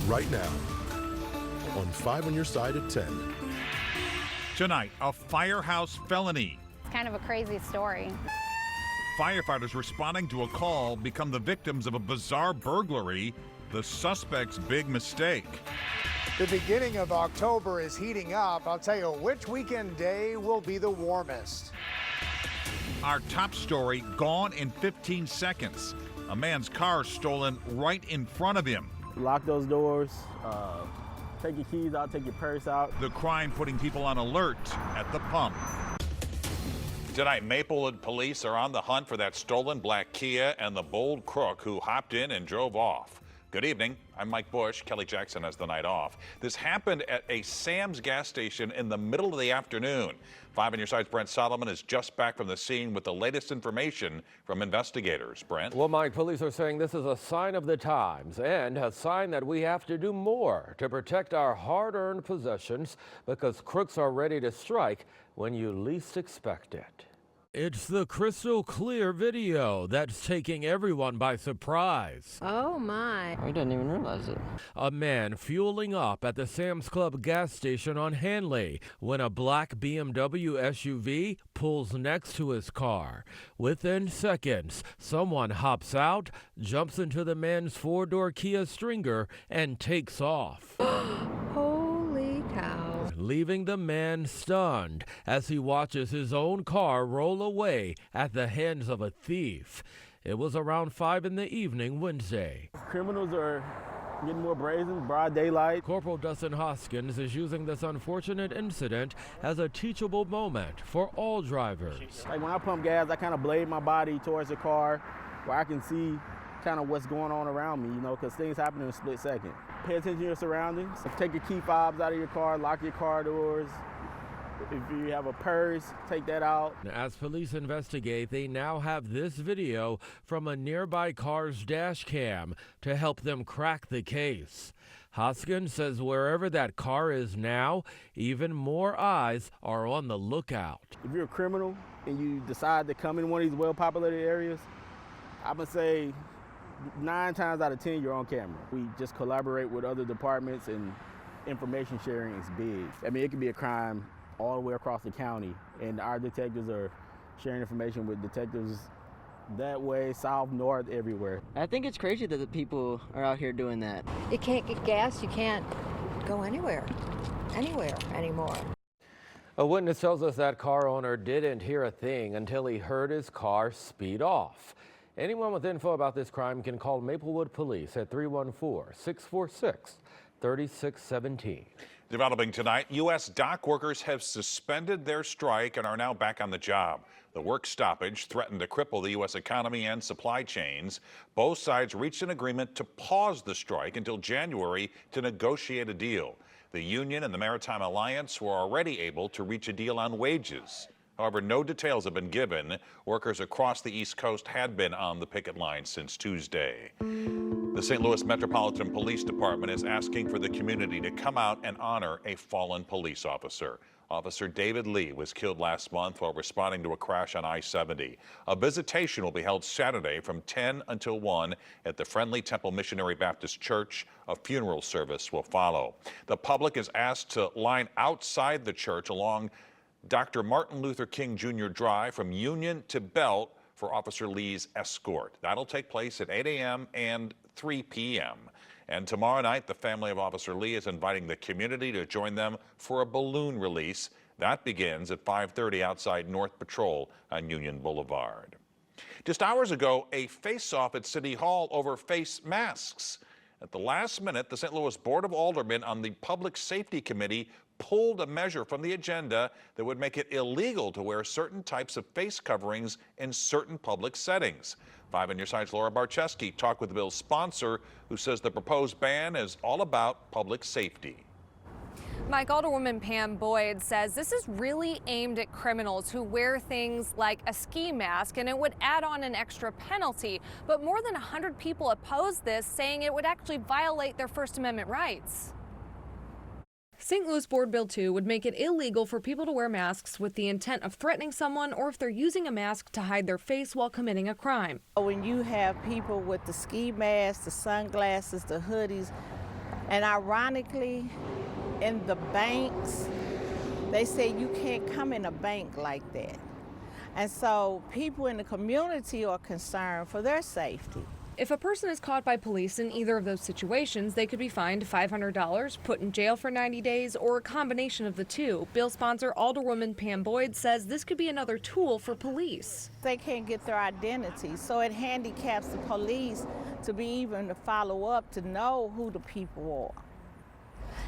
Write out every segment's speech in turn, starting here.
right now on 5 on Your Side at 10. Tonight, a firehouse felony. It's kind of a crazy story. Firefighters responding to a call become the victims of a bizarre burglary, the suspect's big mistake. The beginning of October is heating up. I'll tell you which weekend day will be the warmest. Our top story, gone in 15 seconds. A man's car stolen right in front of him. Lock those doors, take your keys out, take your purse out. The crime putting people on alert at the pump. Tonight, Maplewood police are on the hunt for that stolen black Kia and the bold crook who hopped in and drove off. Good evening. I'm Mike Bush. Kelly Jackson has the night off. This happened at a Sam's gas station in the middle of the afternoon. 5 on Your Side's Brent Solomon is just back from the scene with the latest information from investigators. Brent? Well, Mike, police are saying this is a sign of the times and a sign that we have to do more to protect our hard-earned possessions because crooks are ready to strike when you least expect it. It's the crystal clear video that's taking everyone by surprise. Oh my. I didn't even realize it. A man fueling up at the Sam's Club gas station on Hanley when a black BMW SUV pulls next to his car. Within seconds, someone hops out, jumps into the man's four-door Kia Stringer, and takes off. Holy cow. Leaving the man stunned as he watches his own car roll away at the hands of a thief. It was around 5 in the evening Wednesday. Criminals are getting more brazen, broad daylight. Corporal Dustin Hoskins is using this unfortunate incident as a teachable moment for all drivers. Like when I pump gas, I kind of blade my body towards the car where I can see kind of what's going on around me, because things happen in a split second. Pay attention to your surroundings. Take your key fobs out of your car, lock your car doors. If you have a purse, take that out. As police investigate, they now have this video from a nearby car's dash cam to help them crack the case. Hoskins says wherever that car is now, even more eyes are on the lookout. If you're a criminal and you decide to come in one of these well-populated areas, I'm going to say 9 times out of 10, you're on camera. We just collaborate with other departments, and information sharing is big. I mean, it could be a crime all the way across the county, and our detectives are sharing information with detectives that way, south, north, everywhere. I think it's crazy that the people are out here doing that. You can't get gas, you can't go anywhere anymore. A witness tells us that car owner didn't hear a thing until he heard his car speed off. Anyone with info about this crime can call Maplewood Police at 314-646-3617. Developing tonight, U.S. dock workers have suspended their strike and are now back on the job. The work stoppage threatened to cripple the U.S. economy and supply chains. Both sides reached an agreement to pause the strike until January to negotiate a deal. The union and the Maritime Alliance were already able to reach a deal on wages. However, no details have been given. Workers across the East Coast had been on the picket line since Tuesday. The St. Louis Metropolitan Police Department is asking for the community to come out and honor a fallen police officer. Officer David Lee was killed last month while responding to a crash on I-70. A visitation will be held Saturday from 10 until 1 at the Friendly Temple Missionary Baptist Church. A funeral service will follow. The public is asked to line outside the church along Dr. Martin Luther King Jr. Drive from Union to Belt for Officer Lee's escort. That'll take place at 8 a.m. and 3 p.m. And tomorrow night, the family of Officer Lee is inviting the community to join them for a balloon release. That begins at 5:30 outside North Patrol on Union Boulevard. Just hours ago, a face-off at City Hall over face masks. At the last minute, the St. Louis Board of Aldermen on the Public Safety Committee pulled a measure from the agenda that would make it illegal to wear certain types of face coverings in certain public settings. 5 on Your Side's Laura Barczewski talked with the bill's sponsor, who says the proposed ban is all about public safety. Mike, Alderwoman Pam Boyd says this is really aimed at criminals who wear things like a ski mask, and it would add on an extra penalty. But more than 100 people oppose this, saying it would actually violate their First Amendment rights. St. Louis Board Bill 2 would make it illegal for people to wear masks with the intent of threatening someone or if they're using a mask to hide their face while committing a crime. When you have people with the ski masks, the sunglasses, the hoodies, And ironically, in the banks, they say you can't come in a bank like that. And so people in the community are concerned for their safety. If a person is caught by police in either of those situations, they could be fined $500, put in jail for 90 days, or a combination of the two. Bill sponsor Alderwoman Pam Boyd says this could be another tool for police. They can't get their identity, so it handicaps the police to be even to follow up to know who the people are.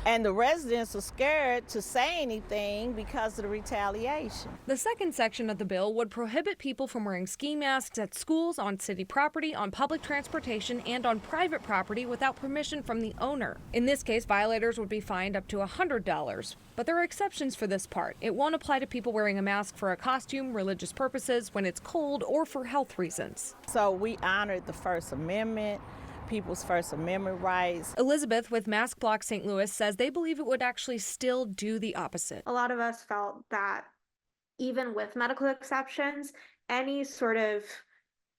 And the residents are scared to say anything because of the retaliation. The second section of the bill would prohibit people from wearing ski masks at schools, on city property, on public transportation, and on private property without permission from the owner. In this case, violators would be fined up to $100. But there are exceptions for this part. It won't apply to people wearing a mask for a costume, religious purposes, when it's cold, or for health reasons. So we honored the First Amendment, people's First Amendment rights. Elizabeth with Mask Block St. Louis says they believe it would actually still do the opposite. A lot of us felt that even with medical exceptions, any sort of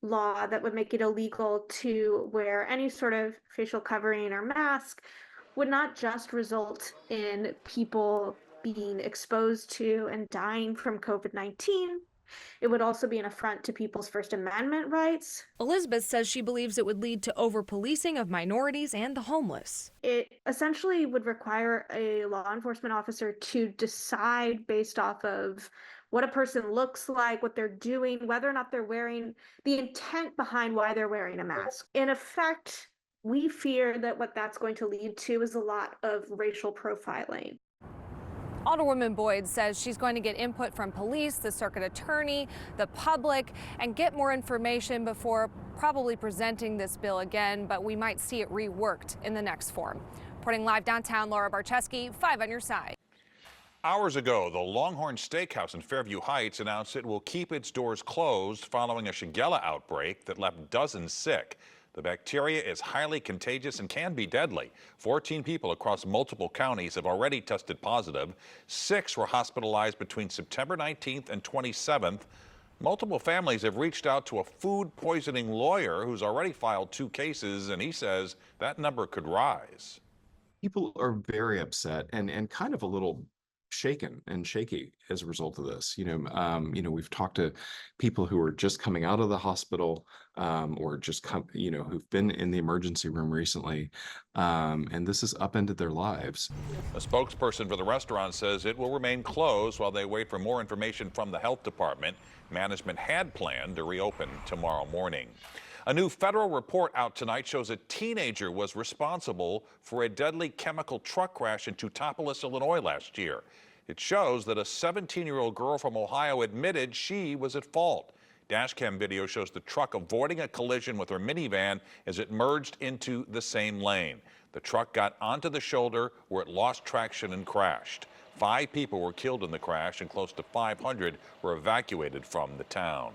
law that would make it illegal to wear any sort of facial covering or mask would not just result in people being exposed to and dying from COVID-19. It would also be an affront to people's First Amendment rights. Elizabeth says she believes it would lead to over-policing of minorities and the homeless. It essentially would require a law enforcement officer to decide based off of what a person looks like, what they're doing, whether or not they're wearing, the intent behind why they're wearing a mask. In effect, we fear that what that's going to lead to is a lot of racial profiling. Alderwoman Boyd says she's going to get input from police, the circuit attorney, the public, and get more information before probably presenting this bill again, but we might see it reworked in the next form. Reporting live downtown, Laura Barcheski, 5 on your side. Hours ago, the Longhorn Steakhouse in Fairview Heights announced it will keep its doors closed following a Shigella outbreak that left dozens sick. The bacteria is highly contagious and can be deadly. 14 people across multiple counties have already tested positive. 6 were hospitalized between September 19th and 27th. Multiple families have reached out to a food poisoning lawyer who's already filed 2 cases, and he says that number could rise. People are very upset and kind of a little shaken and shaky as a result of this. We've talked to people who are just coming out of the hospital or just who've been in the emergency room recently, and this has upended their lives. A spokesperson for the restaurant says it will remain closed while they wait for more information from the health department. Management had planned to reopen tomorrow morning. A new federal report out tonight shows a teenager was responsible for a deadly chemical truck crash in Teutopolis, Illinois last year. It shows that a 17-year-old girl from Ohio admitted she was at fault. Dashcam video shows the truck avoiding a collision with her minivan as it merged into the same lane. The truck got onto the shoulder where it lost traction and crashed. 5 people were killed in the crash and close to 500 were evacuated from the town.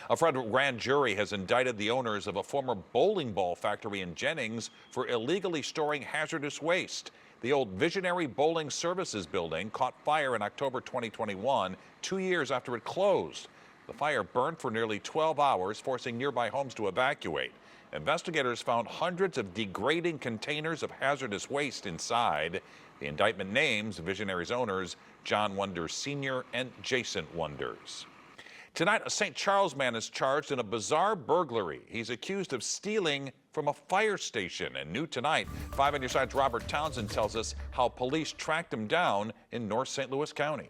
A federal grand jury has indicted the owners of a former bowling ball factory in Jennings for illegally storing hazardous waste. The old Visionary Bowling Services building caught fire in October 2021, 2 years after it closed. The fire burned for nearly 12 hours, forcing nearby homes to evacuate. Investigators found hundreds of degrading containers of hazardous waste inside. The indictment names Visionary's owners John Wonders Sr. and Jason Wonders. Tonight, a St. Charles man is charged in a bizarre burglary. He's accused of stealing from a fire station. And new tonight, 5 on your side's Robert Townsend tells us how police tracked him down in North St. Louis County.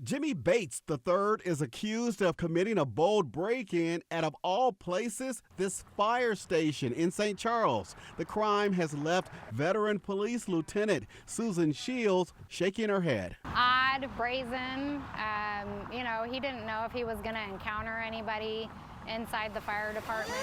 Jimmy Bates III is accused of committing a bold break-in at, of all places, this fire station in St. Charles. The crime has left veteran police lieutenant Susan Shields shaking her head. Odd, brazen. He didn't know if he was going to encounter anybody inside the fire department.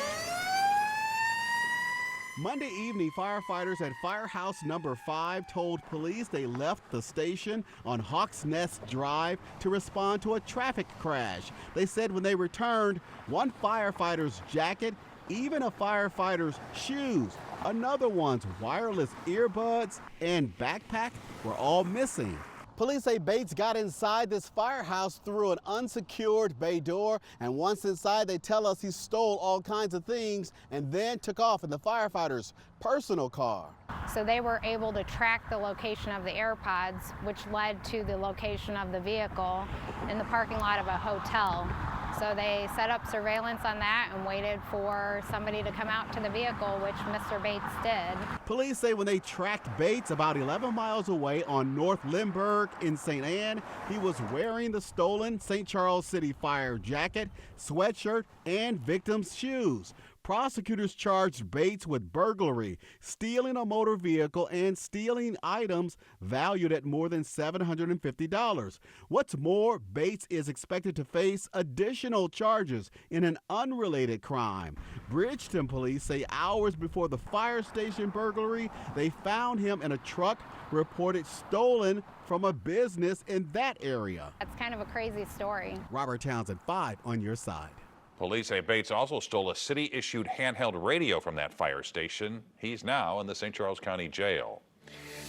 Monday evening, firefighters at Firehouse Number 5 told police they left the station on Hawks Nest Drive to respond to a traffic crash. They said when they returned, one firefighter's jacket, even a firefighter's shoes, another one's wireless earbuds, and backpack were all missing. Police say Bates got inside this firehouse through an unsecured bay door, and once inside, they tell us he stole all kinds of things and then took off in the firefighter's personal car. So they were able to track the location of the AirPods, which led to the location of the vehicle in the parking lot of a hotel. So they set up surveillance on that and waited for somebody to come out to the vehicle, which Mr. Bates did. Police say when they tracked Bates about 11 miles away on North Lindbergh in St. Anne, he was wearing the stolen St. Charles City Fire jacket, sweatshirt, and victim's shoes. Prosecutors charged Bates with burglary, stealing a motor vehicle, and stealing items valued at more than $750. What's more, Bates is expected to face additional charges in an unrelated crime. Bridgeton police say hours before the fire station burglary, they found him in a truck reported stolen from a business in that area. That's kind of a crazy story. Robert Townsend, 5 on your side. Police say Bates also stole a city-issued handheld radio from that fire station. He's now in the St. Charles County Jail.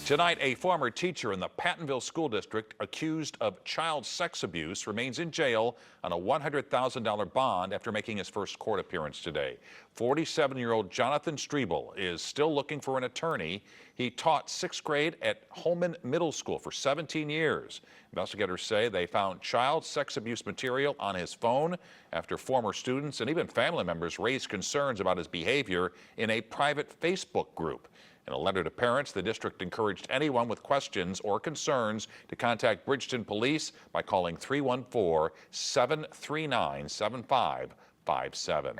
Tonight, a former teacher in the Pattonville School District accused of child sex abuse remains in jail on a $100,000 bond after making his first court appearance today. 47-year-old Jonathan Strebel is still looking for an attorney. He taught 6th grade at Holman Middle School for 17 years. Investigators say they found child sex abuse material on his phone after former students and even family members raised concerns about his behavior in a private Facebook group. In a letter to parents, the district encouraged anyone with questions or concerns to contact Bridgeton Police by calling 314-739-7557.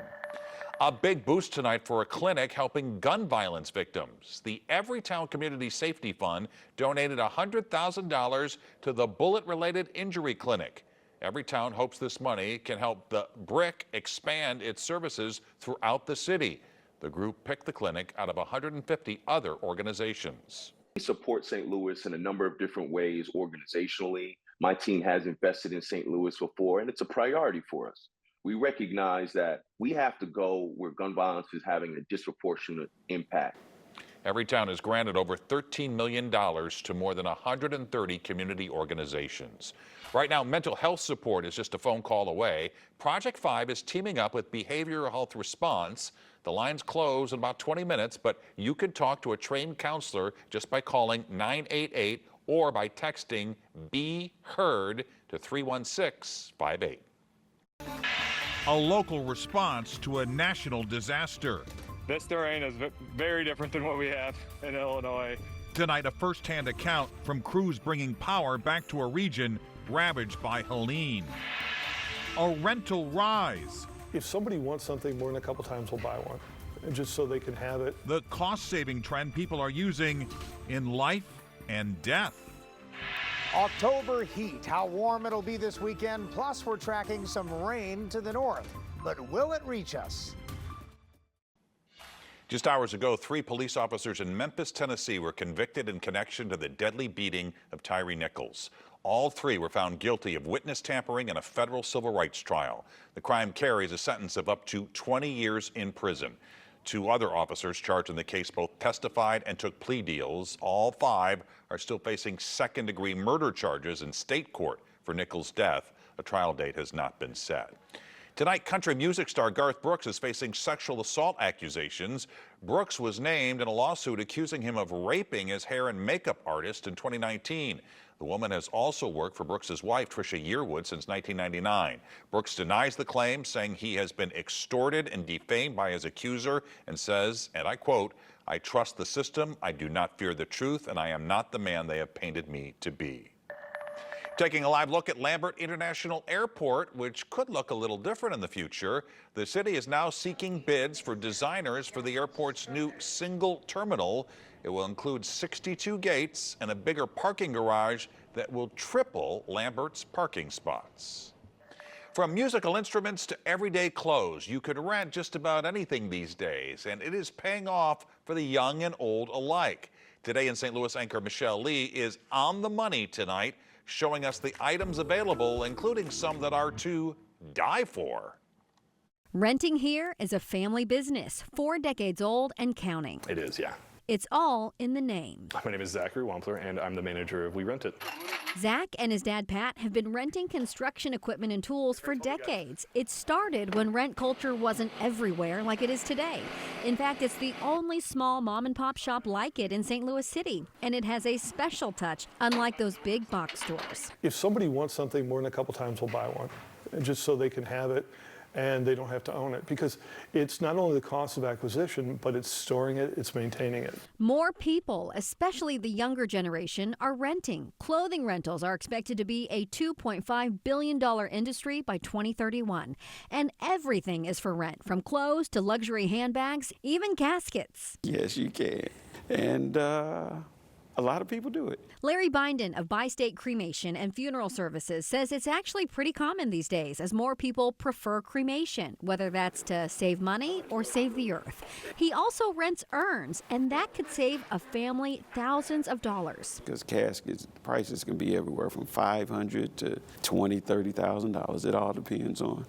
A big boost tonight for a clinic helping gun violence victims. The Everytown Community Safety Fund donated $100,000 to the Bullet-Related Injury Clinic. Everytown hopes this money can help the BRIC expand its services throughout the city. The group picked the clinic out of 150 other organizations. We support St. Louis in a number of different ways organizationally. My team has invested in St. Louis before, and it's a priority for us. We recognize that we have to go where gun violence is having a disproportionate impact. Everytown has granted over $13 million to more than 130 community organizations. Right now, mental health support is just a phone call away. Project 5 is teaming up with Behavioral Health Response. The lines close in about 20 minutes, but you can talk to a trained counselor just by calling 988 or by texting Be Heard to 31658. A local response to a national disaster. This terrain is very different than what we have in Illinois. Tonight, a first-hand account from crews bringing power back to a region ravaged by Helene. A rental rise. If somebody wants something more than a couple times, we'll buy one, and just so they can have it. The cost-saving trend people are using in life and death. October heat, how warm it'll be this weekend, plus we're tracking some rain to the north. But will it reach us? Just hours ago, 3 police officers in Memphis, Tennessee were convicted in connection to the deadly beating of Tyree Nichols. All 3 were found guilty of witness tampering in a federal civil rights trial. The crime carries a sentence of up to 20 years in prison. 2 other officers charged in the case both testified and took plea deals. All 5 are still facing second-degree murder charges in state court for Nichols' death. A trial date has not been set. Tonight, country music star Garth Brooks is facing sexual assault accusations. Brooks was named in a lawsuit accusing him of raping his hair and makeup artist in 2019. The woman has also worked for Brooks' wife, Trisha Yearwood, since 1999. Brooks denies the claim, saying he has been extorted and defamed by his accuser, and says, and I quote, "I trust the system, I do not fear the truth, and I am not the man they have painted me to be." Taking a live look at Lambert International Airport, which could look a little different in the future. The city is now seeking bids for designers for the airport's new single terminal. It will include 62 gates and a bigger parking garage that will triple Lambert's parking spots. From musical instruments to everyday clothes, you could rent just about anything these days, and it is paying off for the young and old alike. Today in St. Louis, anchor Michelle Lee is on the money tonight, showing us the items available, including some that are to die for. Renting here is a family business, 4 decades old and counting. It is, yeah. It's all in the name. My name is Zachary Wampler, and I'm the manager of We Rent It. Zach and his dad Pat have been renting construction equipment and tools for decades. It started when rent culture wasn't everywhere like it is today. In fact, it's the only small mom and pop shop like it in St. Louis City, and it has a special touch, unlike those big box stores. If somebody wants something more than a couple times, we'll buy one, just so they can have it and they don't have to own it, because it's not only the cost of acquisition, but it's storing it, it's maintaining it. More people, especially the younger generation, are renting. Clothing rentals are expected to be a $2.5 billion industry by 2031. And everything is for rent, from clothes to luxury handbags, even caskets. Yes, you can. And a lot of people do it. Larry Binden of Bi-State Cremation and Funeral Services says it's actually pretty common these days as more people prefer cremation, whether that's to save money or save the earth. He also rents urns, and that could save a family thousands of dollars. Because caskets prices can be everywhere from $500 to $20,000, $30,000. It all depends on,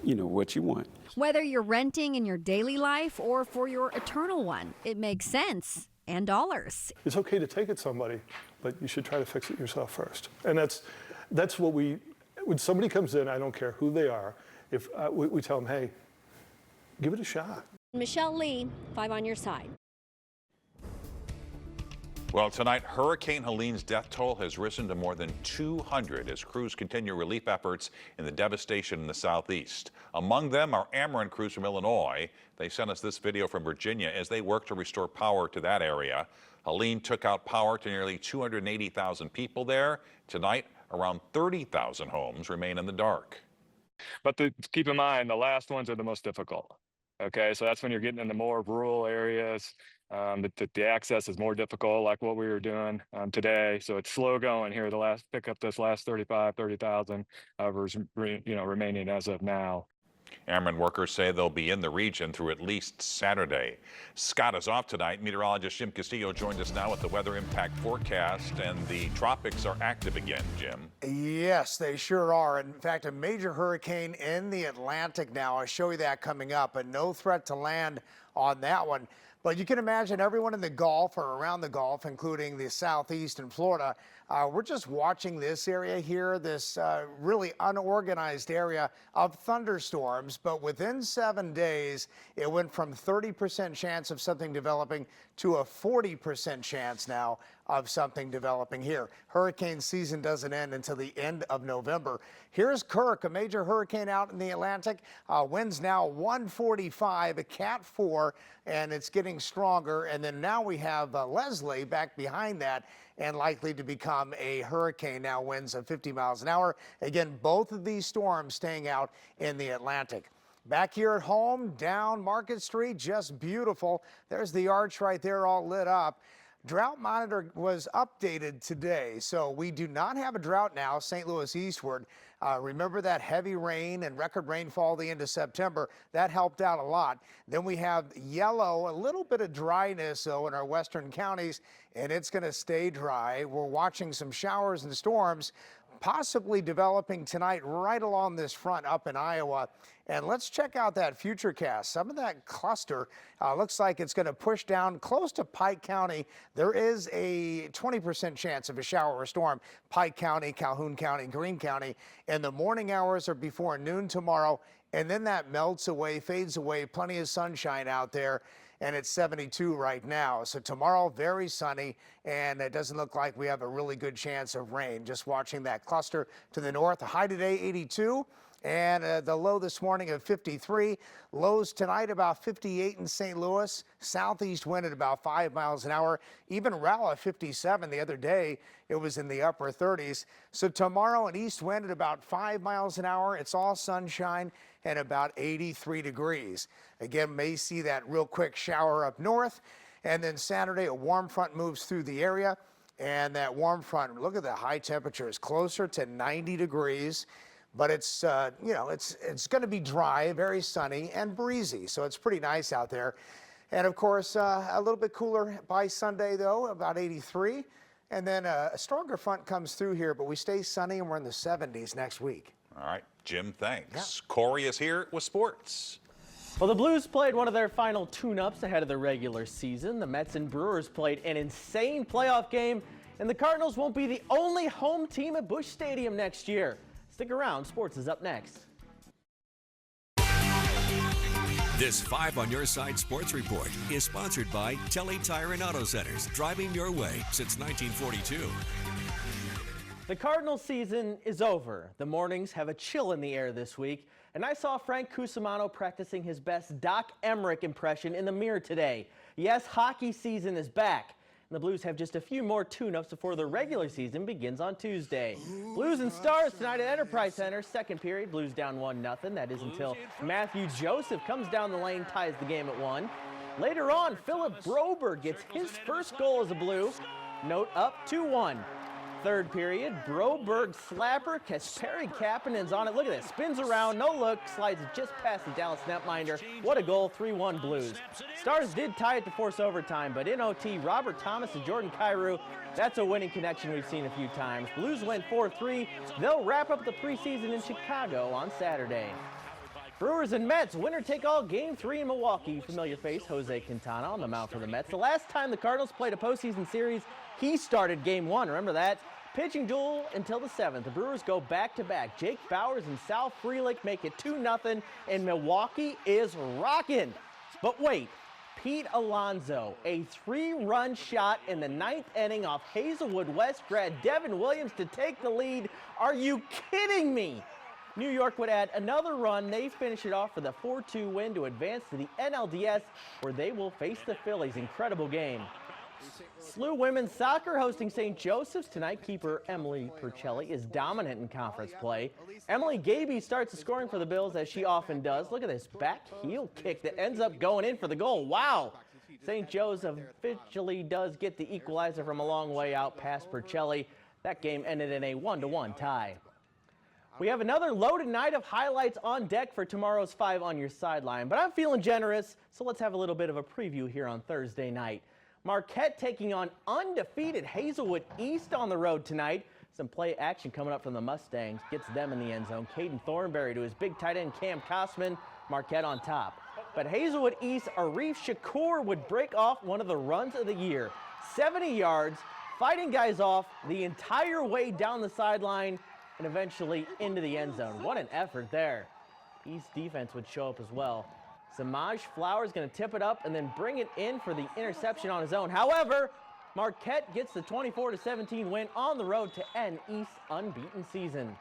what you want. Whether you're renting in your daily life or for your eternal one, it makes sense. And dollars. It's okay to take it somebody, but you should try to fix it yourself first. And that's what when somebody comes in, I don't care who they are, if we tell them, hey, give it a shot. Michelle Lee, 5 on your side. Well, tonight, Hurricane Helene's death toll has risen to more than 200 as crews continue relief efforts in the devastation in the southeast. Among them are Ameren crews from Illinois. They sent us this video from Virginia as they work to restore power to that area. Helene took out power to nearly 280,000 people there. Tonight, around 30,000 homes remain in the dark. But keep in mind, the last ones are the most difficult. Okay, so that's when you're getting into more rural areas. The access is more difficult, like what we were doing today. So it's slow going here. Pick up this last 30,000 remaining as of now. Ameren workers say they'll be in the region through at least Saturday. Scott is off tonight. Meteorologist Jim Castillo joined us now with the weather impact forecast, and the tropics are active again, Jim. Yes, they sure are. In fact, a major hurricane in the Atlantic now. I'll show you that coming up, but no threat to land on that one. But you can imagine everyone in the Gulf or around the Gulf, including the Southeast and Florida, we're just watching this area here, this really unorganized area of thunderstorms. But within 7 days, it went from 30% chance of something developing to a 40% chance now of something developing here. Hurricane season doesn't end until the end of November. Here's Kirk, a major hurricane out in the Atlantic. Winds now 145, a Cat 4, and it's getting stronger. And then now we have Leslie back behind that and likely to become a hurricane. Now winds of 50 miles an hour. Again, both of these storms staying out in the Atlantic. Back here at home, down Market Street, just beautiful. There's the arch right there all lit up. Drought monitor was updated today, so we do not have a drought now, St. Louis eastward. Remember that heavy rain and record rainfall the end of September? That helped out a lot. Then we have yellow, a little bit of dryness, though, in our western counties, and it's going to stay dry. We're watching some showers and storms possibly developing tonight right along this front up in Iowa. And let's check out that futurecast. Some of that cluster looks like it's going to push down close to Pike County. There is a 20% chance of a shower or storm. Pike County, Calhoun County, Greene County in the morning hours or before noon tomorrow. And then that melts away, fades away. Plenty of sunshine out there. And it's 72 right now. So tomorrow, very sunny, and it doesn't look like we have a really good chance of rain. Just watching that cluster to the north. The high today, 82, and the low this morning of 53. Lows tonight about 58 in St. Louis. Southeast wind at about 5 miles an hour. Even Raleigh 57 the other day. It was in the upper 30s. So tomorrow an east wind at about 5 miles an hour. It's all sunshine and about 83 degrees. Again, may see that real quick shower up north. And then Saturday, a warm front moves through the area. And that warm front, look at the high temperatures, closer to 90 degrees. But it's, it's going to be dry, very sunny and breezy. So it's pretty nice out there. And of course, a little bit cooler by Sunday, though, about 83. And then a stronger front comes through here, but we stay sunny and we're in the 70s next week. All right, Jim, thanks. Yeah. Corey is here with sports. Well, the Blues played one of their final tune-ups ahead of the regular season. The Mets and Brewers played an insane playoff game, and the Cardinals won't be the only home team at Busch Stadium next year. Stick around, sports is up next. This 5 on Your Side Sports Report is sponsored by Telly Tire and Auto Centers, driving your way since 1942. The Cardinals season is over. The mornings have a chill in the air this week, and I saw Frank Cusimano practicing his best Doc Emmerich impression in the mirror today. Yes, hockey season is back. The Blues have just a few more tune-ups before the regular season begins on Tuesday. Blues and Stars tonight at Enterprise Center. Second period, Blues down 1-0. That is until Matthew Joseph comes down the lane, ties the game at 1. Later on, Philip Broberg gets his first goal as a Blue. Note up 2-1. Third period, Broberg slapper, Kasperi Kapanen's on it. Look at this, spins around, no look, slides it just past the Dallas netminder. What a goal, 3-1 Blues. Stars did tie it to force overtime, but in OT, Robert Thomas and Jordan Kyrou, that's a winning connection we've seen a few times. Blues win 4-3. They'll wrap up the preseason in Chicago on Saturday. Brewers and Mets, winner-take-all Game 3 in Milwaukee. Familiar face Jose Quintana on the mound for the Mets. The last time the Cardinals played a postseason series, he started Game 1. Remember that? Pitching duel until the 7th. The Brewers go back-to-back. Jake Bauers and Sal Frelick make it 2-0, and Milwaukee is rocking. But wait, Pete Alonso, a 3-run shot in the 9th inning off Hazelwood West grad Devin Williams to take the lead. Are you kidding me? New York would add another run. They finish it off for the 4-2 win to advance to the NLDS, where they will face the Phillies. Incredible game. SLU women's soccer hosting St. Joseph's tonight. Keeper Emily Percelli is dominant in conference play. Emily Gaby starts the scoring for the Bills, as she often does. Look at this back heel kick that ends up going in for the goal. Wow! St. Joseph officially does get the equalizer from a long way out past Percelli. That game ended in a 1-1 tie. We have another loaded night of highlights on deck for tomorrow's 5 on Your Sideline, but I'm feeling generous, so let's have a little bit of a preview here on Thursday night. Marquette taking on undefeated Hazelwood East on the road tonight. Some play action coming up from the Mustangs. Gets them in the end zone. Caden Thornberry to his big tight end Cam Kosman. Marquette on top. But Hazelwood East, Arif Shakur would break off one of the runs of the year. 70 yards, fighting guys off the entire way down the sideline and eventually into the end zone. What an effort there. East defense would show up as well. Samaj Flowers going to tip it up and then bring it in for the interception on his own. However, Marquette gets the 24-17 win on the road to end East's unbeaten season.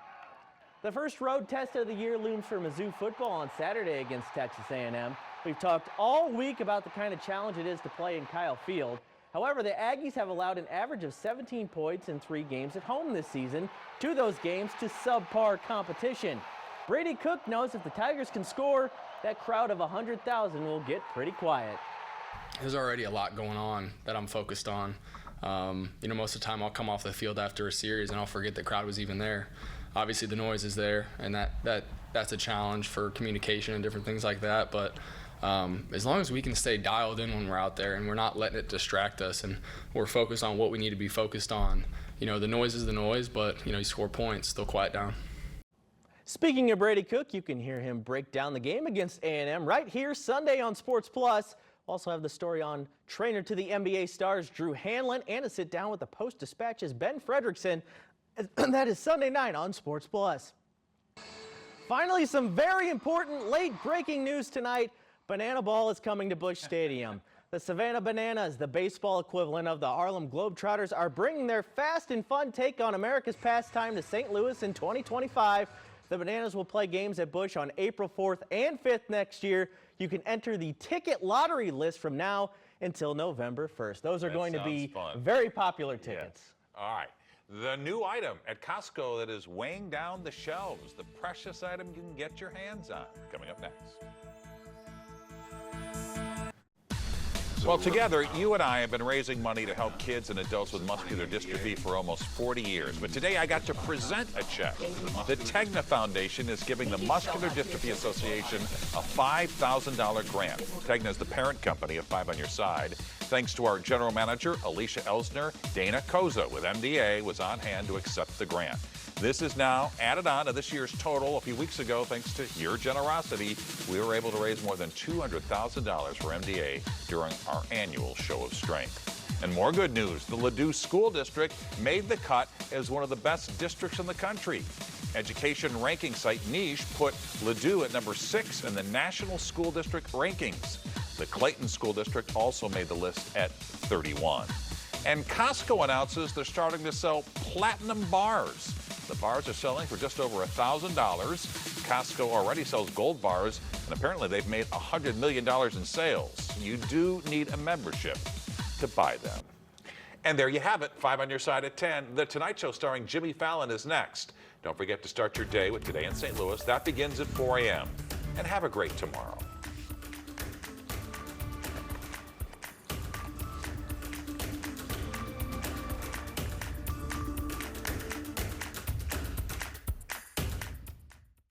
The first road test of the year looms for Mizzou football on Saturday against Texas A&M. We've talked all week about the kind of challenge it is to play in Kyle Field. However, the Aggies have allowed an average of 17 points in 3 games at home this season, 2 of those games to subpar competition. Brady Cook knows if the Tigers can score, that crowd of 100,000 will get pretty quiet. There's already a lot going on that I'm focused on. Most of the time I'll come off the field after a series and I'll forget the crowd was even there. Obviously the noise is there, and that's a challenge for communication and different things like that. But as long as we can stay dialed in when we're out there and we're not letting it distract us and we're focused on what we need to be focused on, the noise is the noise, but you score points, they'll quiet down. Speaking of Brady Cook, you can hear him break down the game against A&M right here Sunday on Sports Plus. We'll also have the story on trainer to the NBA Stars Drew Hanlon and a sit down with the Post-Dispatch's Ben Fredrickson. That is Sunday night on Sports Plus. Finally, some very important late breaking news tonight. Banana Ball is coming to Busch Stadium. The Savannah Bananas, the baseball equivalent of the Harlem Globetrotters, are bringing their fast and fun take on America's pastime to St. Louis in 2025. The Bananas will play games at Busch on April 4th and 5th next year. You can enter the ticket lottery list from now until November 1st. Those are going to be very popular tickets. Yeah. All right. The new item at Costco that is weighing down the shelves, the precious item you can get your hands on. Coming up next. Well, together, you and I have been raising money to help kids and adults with muscular dystrophy for almost 40 years. But today I got to present a check. The Tegna Foundation is giving the Muscular Dystrophy Association a $5,000 grant. Tegna is the parent company of 5 on Your Side. Thanks to our general manager, Alicia Elsner, Dana Koza with MDA was on hand to accept the grant. This is now added on to this year's total. A few weeks ago, thanks to your generosity, we were able to raise more than $200,000 for MDA during our annual show of strength. And more good news, the Ladue School District made the cut as one of the best districts in the country. Education ranking site Niche put Ladue at number 6 in the National School District rankings. The Clayton School District also made the list at 31. And Costco announces they're starting to sell platinum bars. The bars are selling for just over $1,000. Costco already sells gold bars, and apparently they've made $100 million in sales. You do need a membership to buy them. And there you have it, 5 on your side at 10. The Tonight Show starring Jimmy Fallon is next. Don't forget to start your day with Today in St. Louis. That begins at 4 a.m. And have a great tomorrow.